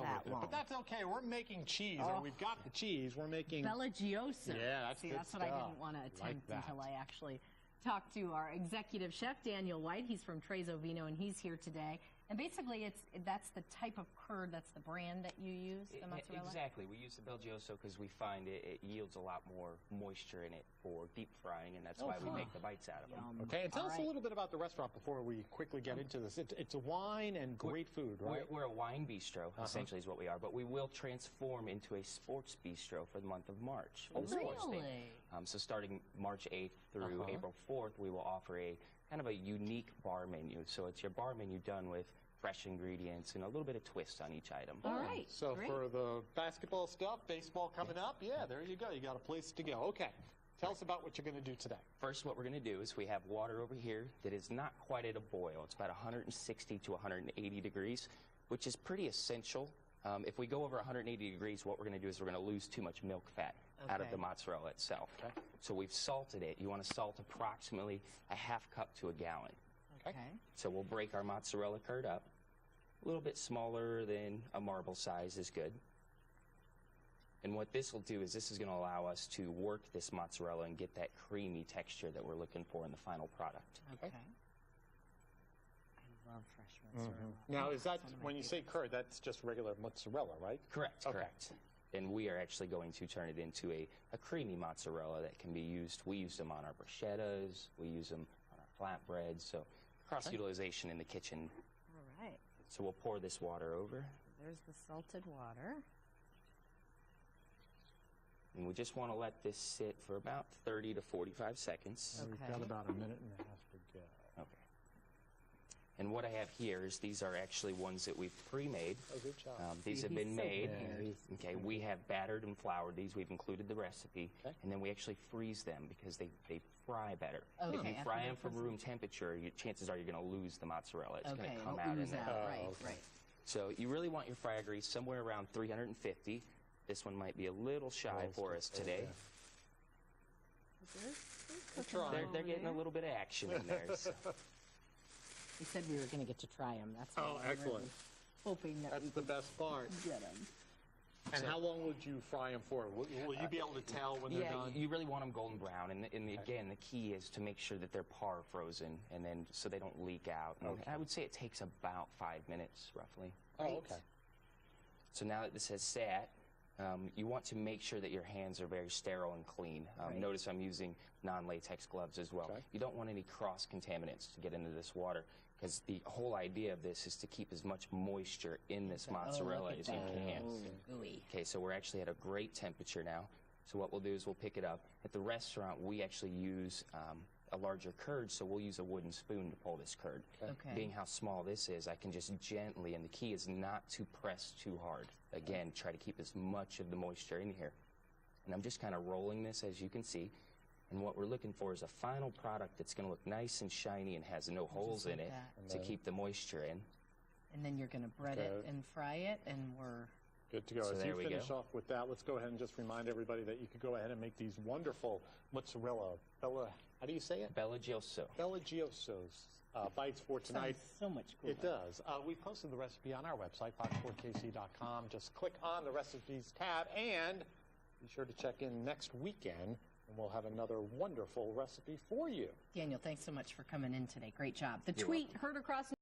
that long. But that's okay. We're making cheese, and we've got the cheese. We're making Belgioioso. Yeah, that's See, good that's stuff. what I didn't want to attempt until I actually talked to our executive chef, Daniel White. He's from Trezo Vino, and he's here today. And basically, that's the type of curd, that's the brand that you use, the mozzarella? Exactly. We use the Belgioioso because we find it yields a lot more moisture in it for deep frying, and that's why we make the bites out of them. Okay, and tell us a little bit about the restaurant before we quickly get into this. It's a wine and great food, right? We're a wine bistro, essentially is what we are, but we will transform into a sports bistro for the month of March. Really? So starting March 8th through April 4th, we will offer a kind of a unique bar menu. So it's your bar menu done with fresh ingredients and a little bit of twist on each item. All right. So great. for the basketball stuff, baseball coming up, yeah, there you go. You got a place to go. Okay. Tell us about what you're going to do today. First, what we're going to do is we have water over here that is not quite at a boil. It's about 160 to 180 degrees, which is pretty essential. If we go over 180 degrees, what we're going to do is we're going to lose too much milk fat out of the mozzarella itself. Okay. So we've salted it. You want to salt approximately a half cup to a gallon. Okay. So we'll break our mozzarella curd up. A little bit smaller than a marble size is good. And what this will do is this is going to allow us to work this mozzarella and get that creamy texture that we're looking for in the final product. Okay. I love fresh mozzarella. Now, is that, when you say curd, that's just regular mozzarella, right? Correct, correct. And we are actually going to turn it into a creamy mozzarella that can be used. We use them on our bruschettas. We use them on our flatbreads. So cross-utilization in the kitchen. All right. So we'll pour this water over. There's the salted water. And we just want to let this sit for about 30 to 45 seconds. Okay. We've got about a minute and a half to go. Okay. And what I have here is these are actually ones that we've pre-made. Oh, good job. These have been made. Okay, we have battered and floured these. We've included the recipe. And then we actually freeze them because they fry better. Okay. If you fry them from room temperature, chances are you're going to lose the mozzarella. It's going to come out in there. Right. So you really want your fryer grease somewhere around 350. This one might be a little shy for us today. They're getting a little bit of action in there. So. He said we were going to get to try them. That's what excellent. Really hoping that That's the best part. Get them. And how long would you fry them for? Will you be able to tell when they're done? You really want them golden brown. And again, the key is to make sure that they're par frozen, and then so they don't leak out. And I would say it takes about 5 minutes, roughly. Oh, okay. So now that this has sat, you want to make sure that your hands are very sterile and clean. Notice I'm using non-latex gloves as well. You don't want any cross-contaminants to get into this water, because the whole idea of this is to keep as much moisture in this mozzarella as you can. Okay, so we're actually at a great temperature now. So what we'll do is we'll pick it up. At the restaurant, we actually use a larger curd, so we'll use a wooden spoon to pull this curd. Being how small this is, I can just gently, and the key is not to press too hard. Again, try to keep as much of the moisture in here. And I'm just kind of rolling this, as you can see. And what we're looking for is a final product that's going to look nice and shiny and has no holes in it to keep the moisture in. And then you're going to bread it and fry it, and we're good to go. So As there you we finish go. off with that, let's go ahead and just remind everybody that you could go ahead and make these wonderful mozzarella, how do you say it? Belgioioso. Belgioioso's bites for tonight. Sounds so much cooler. It does. We posted the recipe on our website, fox4kc.com. Just click on the recipes tab, and be sure to check in next weekend, and we'll have another wonderful recipe for you. Daniel, thanks so much for coming in today. Great job. The tweet heard across